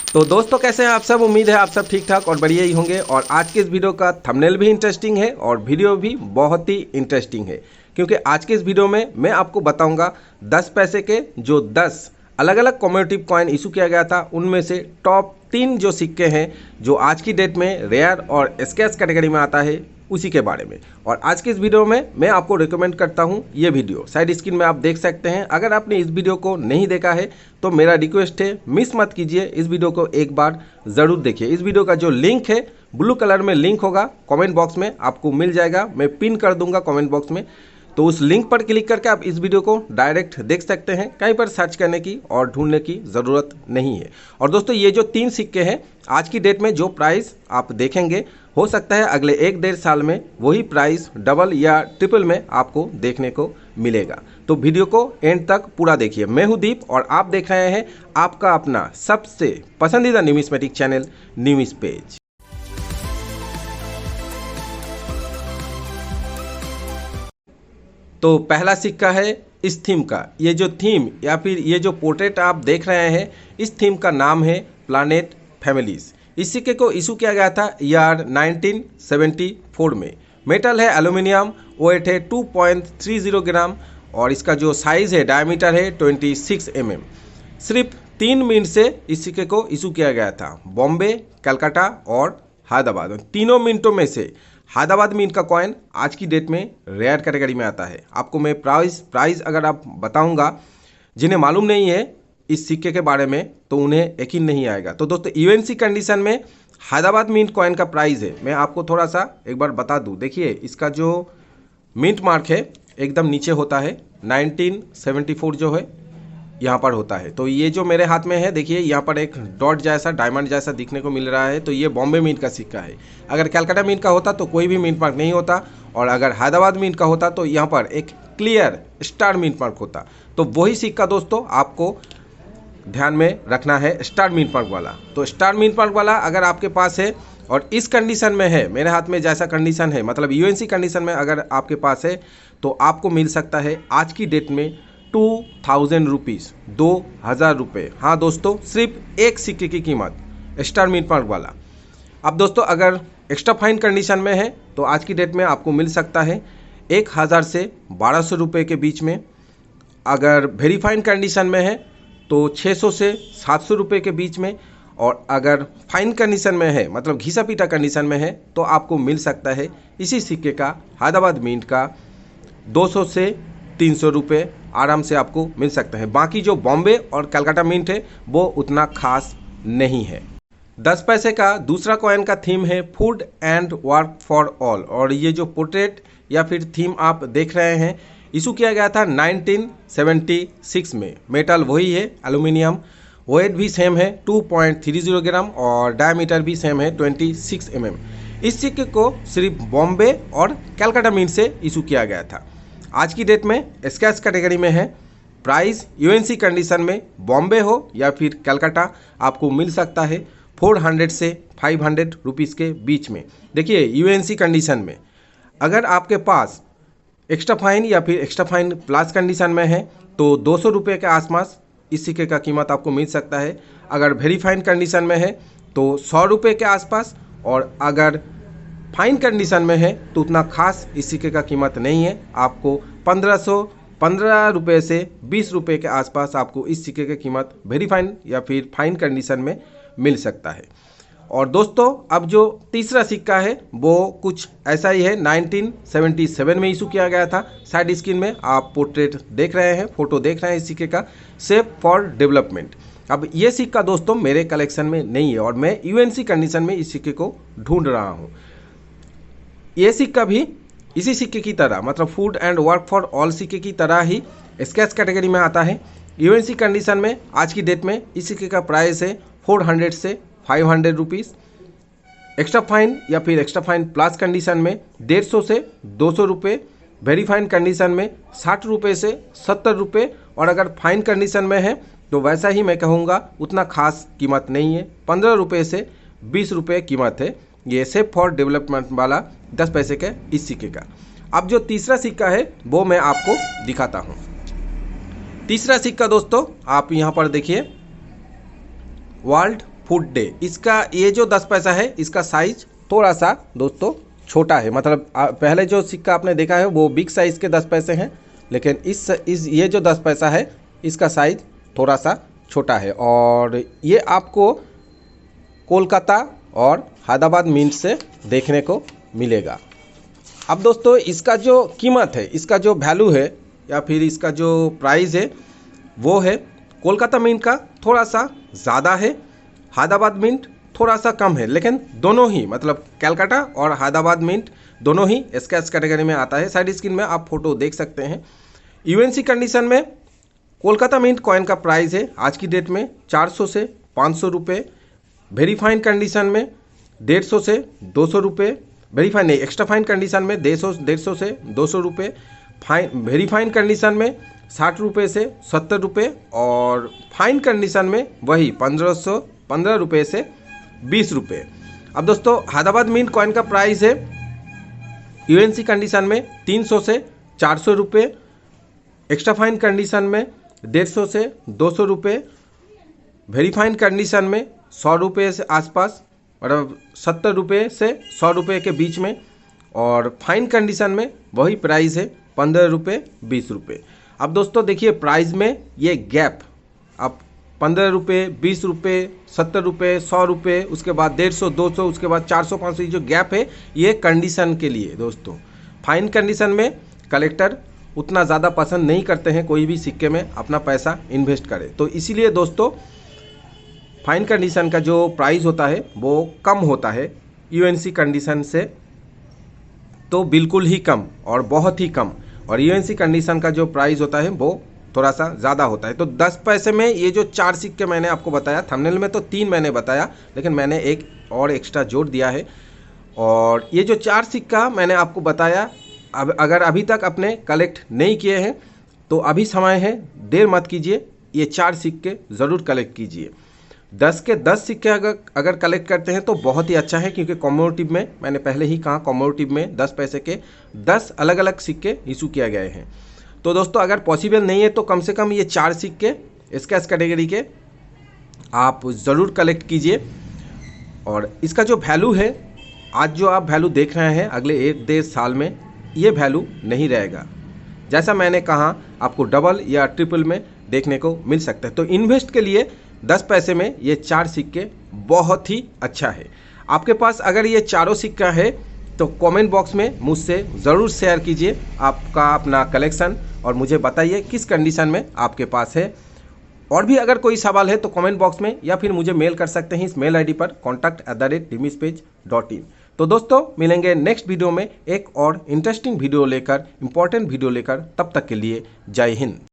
तो दोस्तों कैसे हैं आप सब। उम्मीद है आप सब ठीक ठाक और बढ़िया ही होंगे। और आज के इस वीडियो का थंबनेल भी इंटरेस्टिंग है और वीडियो भी बहुत ही इंटरेस्टिंग है, क्योंकि आज के इस वीडियो में मैं आपको बताऊंगा 10 पैसे के जो 10 अलग अलग कॉम्मेमोरेटिव कॉइन इशू किया गया था, उनमें से टॉप 3 जो सिक्के हैं जो आज की डेट में रेयर और स्कैर्स कैटेगरी में आता है, उसी के बारे में। और आज के इस वीडियो में मैं आपको रिकमेंड करता हूं ये वीडियो साइड स्क्रीन में आप देख सकते हैं। अगर आपने इस वीडियो को नहीं देखा है तो मेरा रिक्वेस्ट है, मिस मत कीजिए, इस वीडियो को एक बार ज़रूर देखिए। इस वीडियो का जो लिंक है ब्लू कलर में लिंक होगा, कमेंट बॉक्स में आपको मिल जाएगा, मैं पिन कर दूंगा कमेंट बॉक्स में। तो उस लिंक पर क्लिक करके आप इस वीडियो को डायरेक्ट देख सकते हैं, कहीं पर सर्च करने की और ढूंढने की ज़रूरत नहीं है। और दोस्तों ये जो 3 सिक्के हैं आज की डेट में जो प्राइस आप देखेंगे, हो सकता है अगले 1-1.5 साल में वही प्राइस डबल या ट्रिपल में आपको देखने को मिलेगा। तो वीडियो को एंड तक पूरा देखिए। मैं हूं दीप और आप देख रहे हैं आपका अपना सबसे पसंदीदा न्यूमिस्मेटिक चैनल न्यूज पेज। तो पहला सिक्का है इस थीम का। ये जो थीम या फिर ये जो पोर्ट्रेट आप देख रहे हैं, इस थीम का नाम है प्लानेट फैमिलीज। इस सिक्के को इशू किया गया था ईयर 1974 में। मेटल है एल्यूमिनियम, वेट है 2.30 ग्राम और इसका जो साइज़ है डायमीटर है 26 mm। सिर्फ 3 मिनट से इस सिक्के को इशू किया गया था। बॉम्बे, कलकत्ता और हैदराबाद, तीनों मिनटों में से हैदराबाद मिंट का कॉइन आज की डेट में रेयर कैटेगरी में आता है। आपको मैं प्राइस अगर आप बताऊंगा, जिन्हें मालूम नहीं है इस सिक्के के बारे में तो उन्हें यकीन नहीं आएगा। तो दोस्तों यूएनसी कंडीशन में हैदराबाद मिंट कॉइन का प्राइस है, मैं आपको थोड़ा सा एक बार बता दूं। देखिए इसका जो मिंट मार्क है एकदम नीचे होता है, 1974 जो है यहाँ पर होता है। तो ये जो मेरे हाथ में है, देखिए यहाँ पर एक डॉट जैसा डायमंड जैसा दिखने को मिल रहा है, तो ये बॉम्बे मिंट का सिक्का है। अगर कलकत्ता मिंट का होता तो कोई भी मिंट मार्क नहीं होता, और अगर हैदराबाद मिंट का होता तो यहाँ पर एक क्लियर स्टार मिंट मार्क होता। तो वही सिक्का दोस्तों आपको ध्यान में रखना है, स्टार मिंट मार्क वाला। तो स्टार मिंट मार्क वाला अगर आपके पास है और इस कंडीशन में है, मेरे हाथ में जैसा कंडीशन है, मतलब यूएनसी कंडीशन में अगर आपके पास है, तो आपको मिल सकता है आज की डेट में 2000 रुपीज़, 2000 रुपये। हाँ दोस्तों, सिर्फ एक सिक्के की कीमत स्टार मिंट मार्क वाला। अब दोस्तों अगर एक्स्ट्रा फाइन कंडीशन में है तो आज की डेट में आपको मिल सकता है 1000 से 1200 रुपये के बीच में। अगर वेरी फाइन कंडीशन में है तो 600 से 700 रुपये के बीच में। और अगर फाइन कंडीशन में है, मतलब घिसा पीटा कंडीशन में है, तो आपको मिल सकता है इसी सिक्के का हैदराबाद मिंट का 200 से 300 रुपये आराम से आपको मिल सकते हैं। बाकी जो बॉम्बे और कलकत्ता मिंट है वो उतना खास नहीं है। 10 पैसे का दूसरा कॉइन का थीम है food and work for all. और ये जो पोर्ट्रेट या फिर थीम आप देख रहे हैं, इशू किया गया था 1976 में। मेटल वही है एल्यूमिनियम, वेट भी सेम है 2.30 ग्राम और डायमीटर भी सेम है 26 mm। इस सिक्के को सिर्फ बॉम्बे और कलकत्ता मिंट से इशू किया गया था। आज की डेट में स्कैर्स कैटेगरी में है। प्राइस यूएनसी कंडीशन में बॉम्बे हो या फिर कलकत्ता आपको मिल सकता है 400 से 500 रुपीज़ के बीच में। देखिए यूएनसी कंडीशन में अगर आपके पास एक्स्ट्रा फाइन या फिर एक्स्ट्रा फाइन प्लस कंडीशन में है तो 200 रुपये के आसपास इस सिक्के का कीमत आपको मिल सकता है। अगर वेरी फाइन कंडीशन में है तो 100 रुपये के आसपास, और अगर फाइन कंडीशन में है तो उतना खास इस सिक्के का कीमत नहीं है। आपको 15 रुपये से 20 रुपये के आसपास आपको इस सिक्के की कीमत वेरी फाइन या फिर फाइन कंडीशन में मिल सकता है। और दोस्तों अब जो तीसरा सिक्का है वो कुछ ऐसा ही है, 1977 में इशू किया गया था। साइड स्क्रीन में आप पोर्ट्रेट देख रहे हैं, फोटो देख रहे हैं इस सिक्के का, सेफ फॉर डेवलपमेंट। अब ये सिक्का दोस्तों मेरे कलेक्शन में नहीं है और मैं यूएनसी कंडीशन में इस सिक्के को ढूंढ रहा हूँ। ये सिक्का भी इसी सिक्के की तरह, मतलब food and work for all सिक्के की तरह ही स्कैर्स कैटेगरी में आता है। यूएनसी कंडीशन में आज की डेट में इस सिक्के का प्राइस है 400 से 500 रुपीज़। एक्स्ट्रा फाइन या फिर एक्स्ट्रा फाइन प्लस कंडीशन में 150 से 200 रुपये। वेरी फाइन कंडीशन में 60 रुपये से 70 रुपये। और अगर फाइन कंडीशन में है तो वैसा ही मैं कहूँगा, उतना खास कीमत नहीं है, 15 रुपये से 20 रुपये कीमत है ये सेफ फॉर डेवलपमेंट वाला 10 पैसे के इस सिक्के का। अब जो तीसरा सिक्का है वो मैं आपको दिखाता हूँ। तीसरा सिक्का दोस्तों आप यहाँ पर देखिए, वर्ल्ड फूड डे। इसका ये जो 10 पैसा है इसका साइज थोड़ा सा दोस्तों छोटा है, मतलब पहले जो सिक्का आपने देखा है वो बिग साइज़ के 10 पैसे हैं, लेकिन इस ये जो 10 पैसा है इसका साइज़ थोड़ा सा छोटा है और ये आपको कोलकाता और हैदराबाद मिंट से देखने को मिलेगा। अब दोस्तों इसका जो कीमत है, इसका जो वैल्यू है या फिर इसका जो प्राइस है वो है कोलकाता मिंट का थोड़ा सा ज़्यादा है, हैदराबाद मिंट थोड़ा सा कम है, लेकिन दोनों ही मतलब कलकत्ता और हैदराबाद मिंट दोनों ही स्क्रैच कैटेगरी में आता है। साइड स्क्रीन में आप फोटो देख सकते हैं। यूएनसी कंडीशन में कोलकाता मिंट कॉइन का प्राइस है आज की डेट में 400 से 500 रुपये, वेरीफाइन कंडीशन में 150 से 200 रुपये, वेरीफाइन नहीं एक्स्ट्रा फाइन कंडीशन में 150 से 200 रुपये, फाइन वेरीफाइन कंडीशन में 60 रुपये से 70 रुपये और फाइन कंडीशन में वही 1515 रुपये से 20 रुपये। अब दोस्तों हैदराबाद मिंट कॉइन का प्राइस है यूएनसी कंडीशन में 300 से 400 रुपये, एक्स्ट्रा फाइन कंडीशन में 150 से 200 रुपये, वेरीफाइन कंडीशन में 100 रुपये से आसपास, मतलब 70 रुपये से 100 रुपये के बीच में, और फाइन कंडीशन में वही प्राइस है 15 रुपये 20 रुपये। अब दोस्तों देखिए प्राइस में ये गैप, अब 15 रुपये 20 रुपये 70 रुपये 100 रुपये, उसके बाद 150 200, उसके बाद 400 500, जो गैप है ये कंडीशन के लिए दोस्तों। फाइन कंडीशन में कलेक्टर उतना ज़्यादा पसंद नहीं करते हैं कोई भी सिक्के में अपना पैसा इन्वेस्ट करे, तो इसीलिए दोस्तों फाइन कंडीशन का जो प्राइस होता है वो कम होता है यूएनसी कंडीशन से, तो बिल्कुल ही कम और बहुत ही कम, और यूएनसी कंडीशन का जो प्राइस होता है वो थोड़ा सा ज़्यादा होता है। तो 10 पैसे में ये जो 4 सिक्के मैंने आपको बताया, थंबनेल में तो 3 मैंने बताया, लेकिन मैंने एक और एक्स्ट्रा जोड़ दिया है, और ये जो 4 सिक्का मैंने आपको बताया, अब अगर अभी तक आपने कलेक्ट नहीं किए हैं तो अभी समय है, देर मत कीजिए, ये 4 सिक्के ज़रूर कलेक्ट कीजिए। 10 के 10 सिक्के अगर कलेक्ट करते हैं तो बहुत ही अच्छा है, क्योंकि कॉम्मेमोरेटिव में मैंने पहले ही कहा कॉम्मेमोरेटिव में 10 पैसे के 10 अलग अलग सिक्के इशू किया गए हैं। तो दोस्तों अगर पॉसिबल नहीं है तो कम से कम ये 4 सिक्के स्क्रैच कैटेगरी के आप ज़रूर कलेक्ट कीजिए। और इसका जो वैल्यू है, आज जो आप वैल्यू देख रहे हैं, अगले 1-1.5 साल में ये वैल्यू नहीं रहेगा। जैसा मैंने कहा आपको डबल या ट्रिपल में देखने को मिल सकता है। तो इन्वेस्ट के लिए 10 पैसे में ये 4 सिक्के बहुत ही अच्छा है। आपके पास अगर ये चारों सिक्का है तो कमेंट बॉक्स में मुझसे ज़रूर शेयर कीजिए आपका अपना कलेक्शन और मुझे बताइए किस कंडीशन में आपके पास है। और भी अगर कोई सवाल है तो कमेंट बॉक्स में या फिर मुझे मेल कर सकते हैं इस मेल आईडी पर contact@dimispage.in। तो दोस्तों मिलेंगे नेक्स्ट वीडियो में एक और इंटरेस्टिंग वीडियो लेकर, इंपॉर्टेंट वीडियो लेकर। तब तक के लिए जय हिंद।